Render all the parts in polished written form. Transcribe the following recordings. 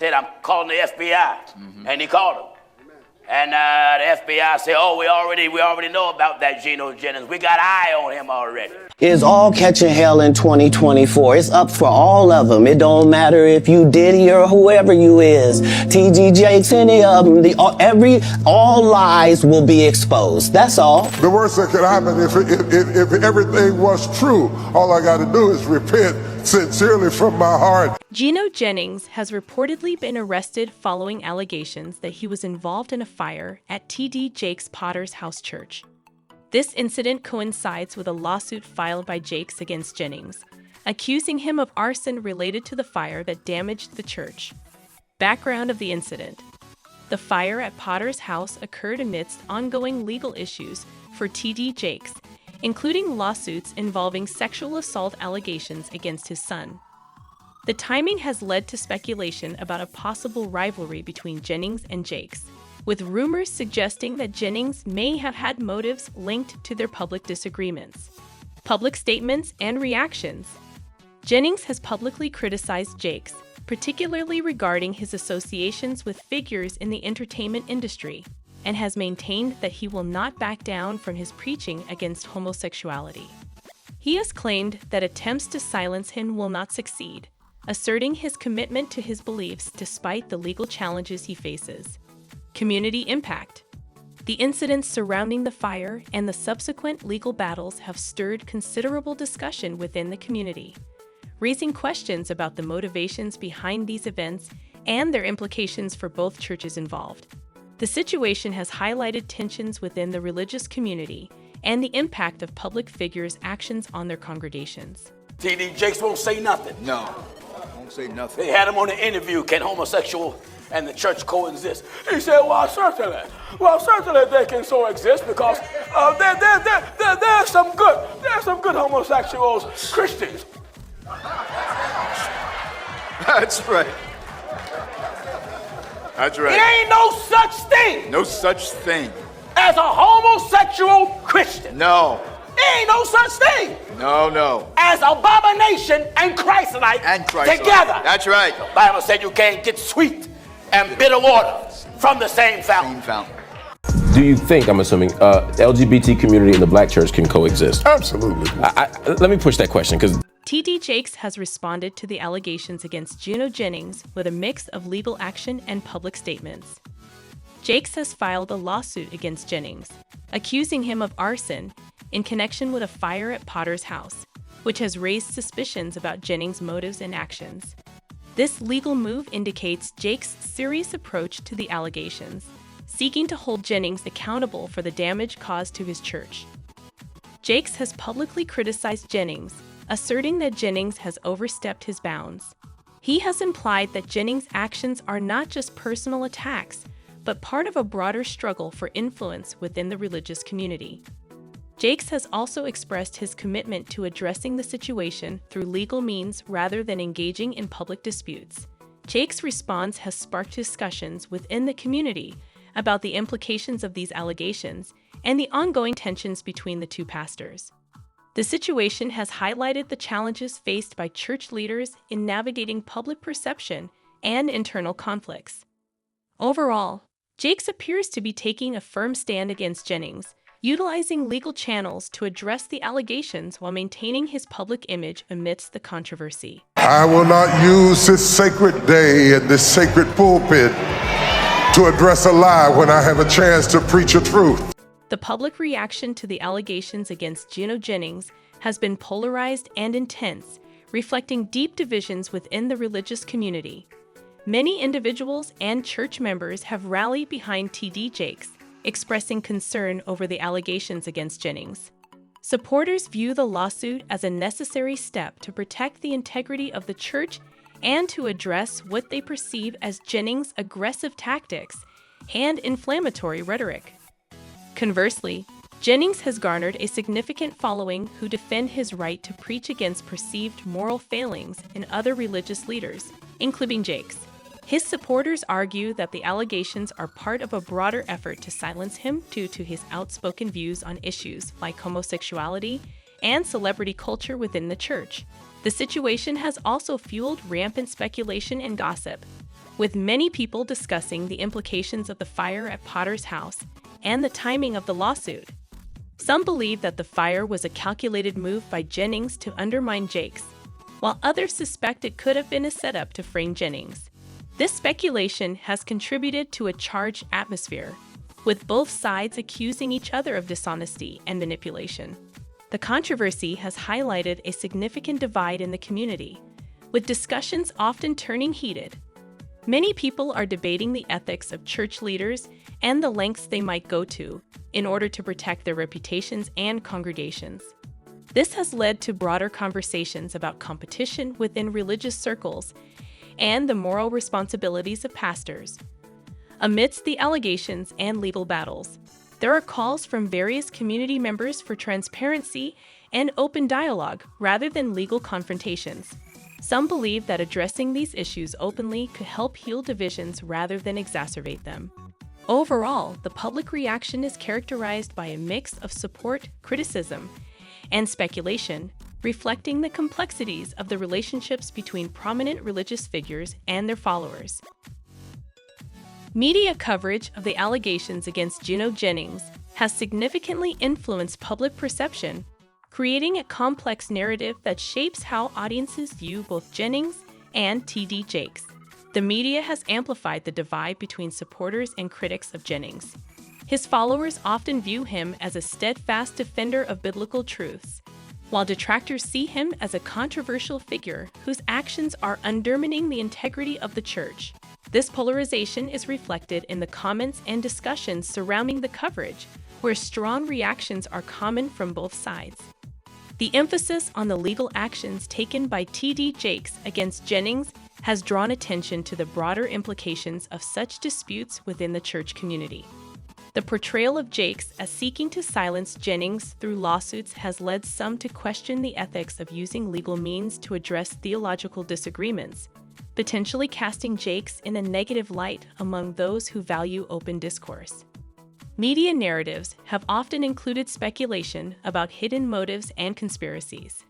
said, I'm calling the FBI. And he called him. And the FBI said, oh, we already know about that Gino Jennings. We got eye on him already. It's all catching hell in 2024. It's up for all of them. It don't matter if you Diddy or whoever you is. TD Jakes, any of them. All lies will be exposed. That's all. The worst that could happen if everything was true, all I got to do is repent sincerely from my heart. Gino Jennings has reportedly been arrested following allegations that he was involved in a fire at TD Jakes Potter's house church. This incident coincides with a lawsuit filed by Jakes against Jennings, accusing him of arson related to the fire that damaged the church. Background of the incident: the fire at Potter's house occurred amidst ongoing legal issues for TD Jakes, including lawsuits involving sexual assault allegations against his son. The timing has led to speculation about a possible rivalry between Jennings and Jakes, with rumors suggesting that Jennings may have had motives linked to their public disagreements. Public statements and reactions: Jennings has publicly criticized Jakes, particularly regarding his associations with figures in the entertainment industry, and has maintained that he will not back down from his preaching against homosexuality. He has claimed that attempts to silence him will not succeed, asserting his commitment to his beliefs despite the legal challenges he faces. Community impact: the incidents surrounding the fire and the subsequent legal battles have stirred considerable discussion within the community, raising questions about the motivations behind these events and their implications for both churches involved. The situation has highlighted tensions within the religious community and the impact of public figures' actions on their congregations. TD Jakes won't say nothing. No, won't say nothing. They had him on the interview, can homosexual and the church coexist? He said, well, certainly they can coexist because there's some good homosexuals, Christians. That's right. That's right. There ain't no such thing. No such thing. As a homosexual Christian. No. There ain't no such thing. No. As abomination and Christ-like together. That's right. The Bible said you can't get sweet and bitter water from the same fountain. Do you think, I'm assuming, LGBT community and the black church can coexist? Absolutely. Let me push that question, because TD Jakes has responded to the allegations against Gino Jennings with a mix of legal action and public statements. Jakes has filed a lawsuit against Jennings, accusing him of arson in connection with a fire at Potter's house, which has raised suspicions about Jennings' motives and actions. This legal move indicates Jakes' serious approach to the allegations, seeking to hold Jennings accountable for the damage caused to his church. Jakes has publicly criticized Jennings, asserting that Jennings has overstepped his bounds. He has implied that Jennings' actions are not just personal attacks, but part of a broader struggle for influence within the religious community. Jakes has also expressed his commitment to addressing the situation through legal means rather than engaging in public disputes. Jakes' response has sparked discussions within the community about the implications of these allegations and the ongoing tensions between the two pastors. The situation has highlighted the challenges faced by church leaders in navigating public perception and internal conflicts. Overall, Jakes appears to be taking a firm stand against Jennings, utilizing legal channels to address the allegations while maintaining his public image amidst the controversy. I will not use this sacred day and this sacred pulpit to address a lie when I have a chance to preach a truth. The public reaction to the allegations against Gino Jennings has been polarized and intense, reflecting deep divisions within the religious community. Many individuals and church members have rallied behind TD Jakes, expressing concern over the allegations against Jennings. Supporters view the lawsuit as a necessary step to protect the integrity of the church and to address what they perceive as Jennings' aggressive tactics and inflammatory rhetoric. Conversely, Jennings has garnered a significant following who defend his right to preach against perceived moral failings in other religious leaders, including Jakes. His supporters argue that the allegations are part of a broader effort to silence him due to his outspoken views on issues like homosexuality and celebrity culture within the church. The situation has also fueled rampant speculation and gossip, with many people discussing the implications of the fire at Potter's house and the timing of the lawsuit. Some believe that the fire was a calculated move by Jennings to undermine Jakes, while others suspect it could have been a setup to frame Jennings. This speculation has contributed to a charged atmosphere, with both sides accusing each other of dishonesty and manipulation. The controversy has highlighted a significant divide in the community, with discussions often turning heated. Many people are debating the ethics of church leaders and the lengths they might go to in order to protect their reputations and congregations. This has led to broader conversations about competition within religious circles and the moral responsibilities of pastors. Amidst the allegations and legal battles, there are calls from various community members for transparency and open dialogue rather than legal confrontations. Some believe that addressing these issues openly could help heal divisions rather than exacerbate them. Overall, the public reaction is characterized by a mix of support, criticism, and speculation, reflecting the complexities of the relationships between prominent religious figures and their followers. Media coverage of the allegations against Gino Jennings has significantly influenced public perception, creating a complex narrative that shapes how audiences view both Jennings and T.D. Jakes. The media has amplified the divide between supporters and critics of Jennings. His followers often view him as a steadfast defender of biblical truths, while detractors see him as a controversial figure whose actions are undermining the integrity of the church. This polarization is reflected in the comments and discussions surrounding the coverage, where strong reactions are common from both sides. The emphasis on the legal actions taken by T.D. Jakes against Jennings has drawn attention to the broader implications of such disputes within the church community. The portrayal of Jakes as seeking to silence Jennings through lawsuits has led some to question the ethics of using legal means to address theological disagreements, potentially casting Jakes in a negative light among those who value open discourse. Media narratives have often included speculation about hidden motives and conspiracies,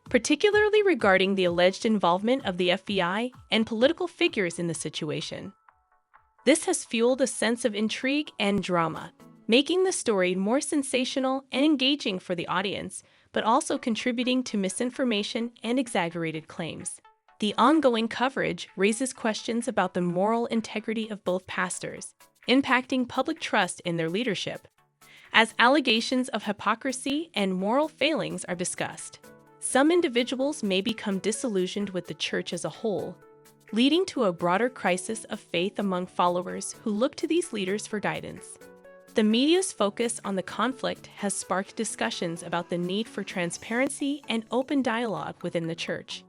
particularly regarding the alleged involvement of the FBI and political figures in the situation. This has fueled a sense of intrigue and drama, making the story more sensational and engaging for the audience, but also contributing to misinformation and exaggerated claims. The ongoing coverage raises questions about the moral integrity of both pastors, impacting public trust in their leadership, as allegations of hypocrisy and moral failings are discussed. Some individuals may become disillusioned with the church as a whole, leading to a broader crisis of faith among followers who look to these leaders for guidance. The media's focus on the conflict has sparked discussions about the need for transparency and open dialogue within the church.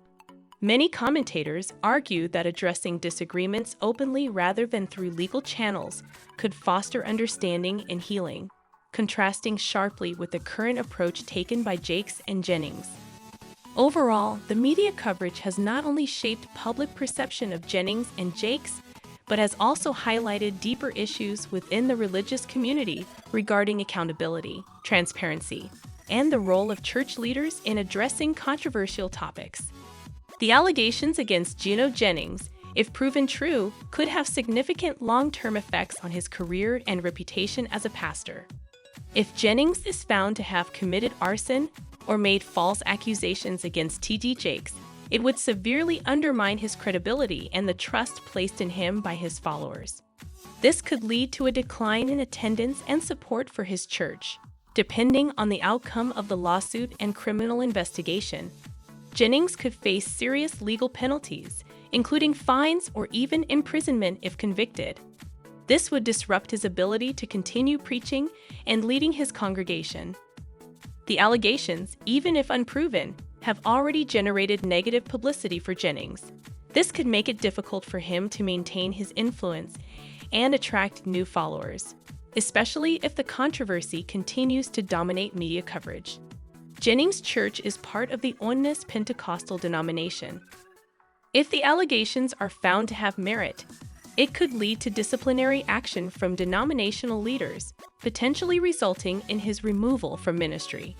Many commentators argue that addressing disagreements openly rather than through legal channels could foster understanding and healing, contrasting sharply with the current approach taken by Jakes and Jennings. Overall, the media coverage has not only shaped public perception of Jennings and Jakes, but has also highlighted deeper issues within the religious community regarding accountability, transparency, and the role of church leaders in addressing controversial topics. The allegations against Gino Jennings, if proven true, could have significant long-term effects on his career and reputation as a pastor. If Jennings is found to have committed arson or made false accusations against T.D. Jakes, it would severely undermine his credibility and the trust placed in him by his followers. This could lead to a decline in attendance and support for his church, depending on the outcome of the lawsuit and criminal investigation. Jennings could face serious legal penalties, including fines or even imprisonment if convicted. This would disrupt his ability to continue preaching and leading his congregation. The allegations, even if unproven, have already generated negative publicity for Jennings. This could make it difficult for him to maintain his influence and attract new followers, especially if the controversy continues to dominate media coverage. Jennings' church is part of the Oneness Pentecostal denomination. If the allegations are found to have merit, it could lead to disciplinary action from denominational leaders, potentially resulting in his removal from ministry.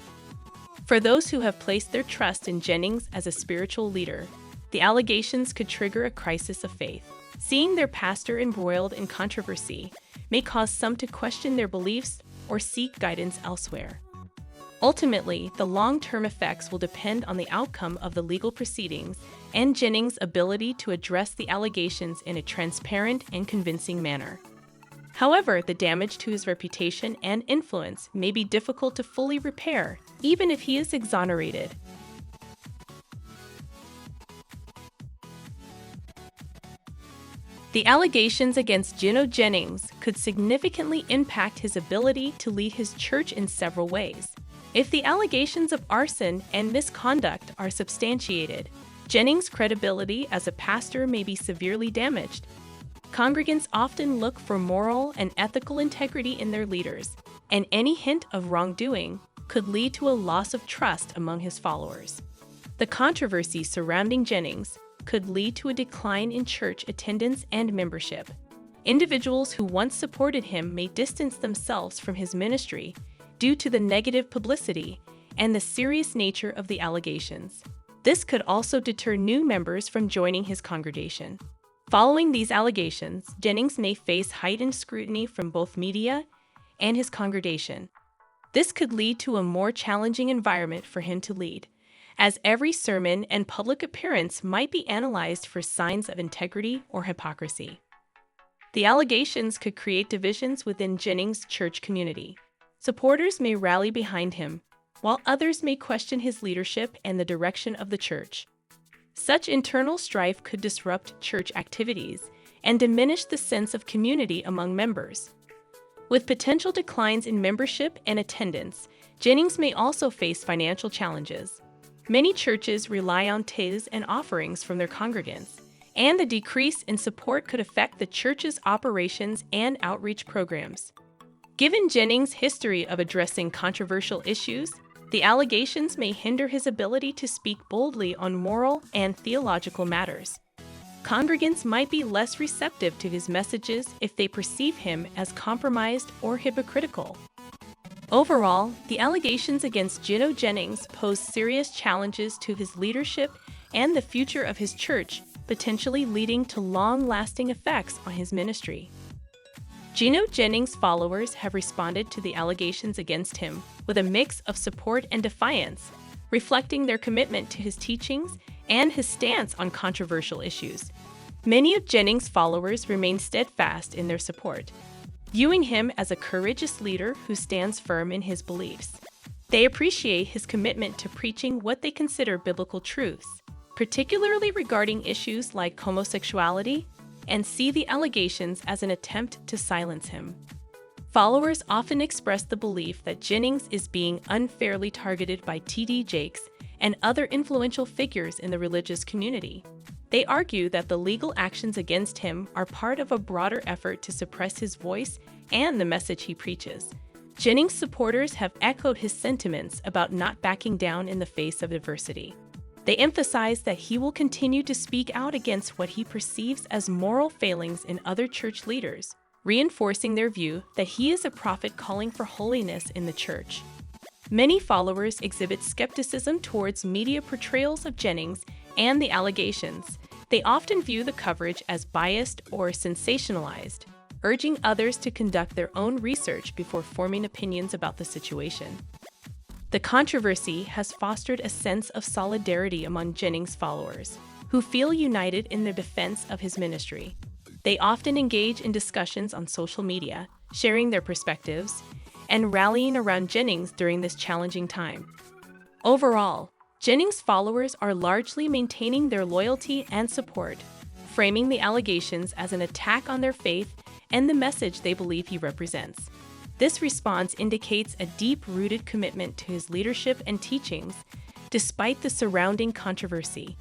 For those who have placed their trust in Jennings as a spiritual leader, the allegations could trigger a crisis of faith. Seeing their pastor embroiled in controversy may cause some to question their beliefs or seek guidance elsewhere. Ultimately, the long-term effects will depend on the outcome of the legal proceedings and Jennings' ability to address the allegations in a transparent and convincing manner. However, the damage to his reputation and influence may be difficult to fully repair, even if he is exonerated. The allegations against Gino Jennings could significantly impact his ability to lead his church in several ways. If the allegations of arson and misconduct are substantiated, Jennings' credibility as a pastor may be severely damaged. Congregants often look for moral and ethical integrity in their leaders, and any hint of wrongdoing could lead to a loss of trust among his followers. The controversy surrounding Jennings could lead to a decline in church attendance and membership. Individuals who once supported him may distance themselves from his ministry due to the negative publicity and the serious nature of the allegations. This could also deter new members from joining his congregation. Following these allegations, Jennings may face heightened scrutiny from both media and his congregation. This could lead to a more challenging environment for him to lead, as every sermon and public appearance might be analyzed for signs of integrity or hypocrisy. The allegations could create divisions within Jennings' church community. Supporters may rally behind him, while others may question his leadership and the direction of the church. Such internal strife could disrupt church activities and diminish the sense of community among members. With potential declines in membership and attendance, Jennings may also face financial challenges. Many churches rely on tithes and offerings from their congregants, and the decrease in support could affect the church's operations and outreach programs. Given Jennings' history of addressing controversial issues, the allegations may hinder his ability to speak boldly on moral and theological matters. Congregants might be less receptive to his messages if they perceive him as compromised or hypocritical. Overall, the allegations against Gino Jennings pose serious challenges to his leadership and the future of his church, potentially leading to long-lasting effects on his ministry. Gino Jennings' followers have responded to the allegations against him with a mix of support and defiance, reflecting their commitment to his teachings and his stance on controversial issues. Many of Jennings' followers remain steadfast in their support, viewing him as a courageous leader who stands firm in his beliefs. They appreciate his commitment to preaching what they consider biblical truths, particularly regarding issues like homosexuality, and see the allegations as an attempt to silence him. Followers often express the belief that Jennings is being unfairly targeted by T.D. Jakes and other influential figures in the religious community. They argue that the legal actions against him are part of a broader effort to suppress his voice and the message he preaches. Jennings' supporters have echoed his sentiments about not backing down in the face of adversity. They emphasize that he will continue to speak out against what he perceives as moral failings in other church leaders, reinforcing their view that he is a prophet calling for holiness in the church. Many followers exhibit skepticism towards media portrayals of Jennings and the allegations. They often view the coverage as biased or sensationalized, urging others to conduct their own research before forming opinions about the situation. The controversy has fostered a sense of solidarity among Jennings' followers, who feel united in their defense of his ministry. They often engage in discussions on social media, sharing their perspectives, and rallying around Jennings during this challenging time. Overall, Jennings' followers are largely maintaining their loyalty and support, framing the allegations as an attack on their faith and the message they believe he represents. This response indicates a deep-rooted commitment to his leadership and teachings, despite the surrounding controversy.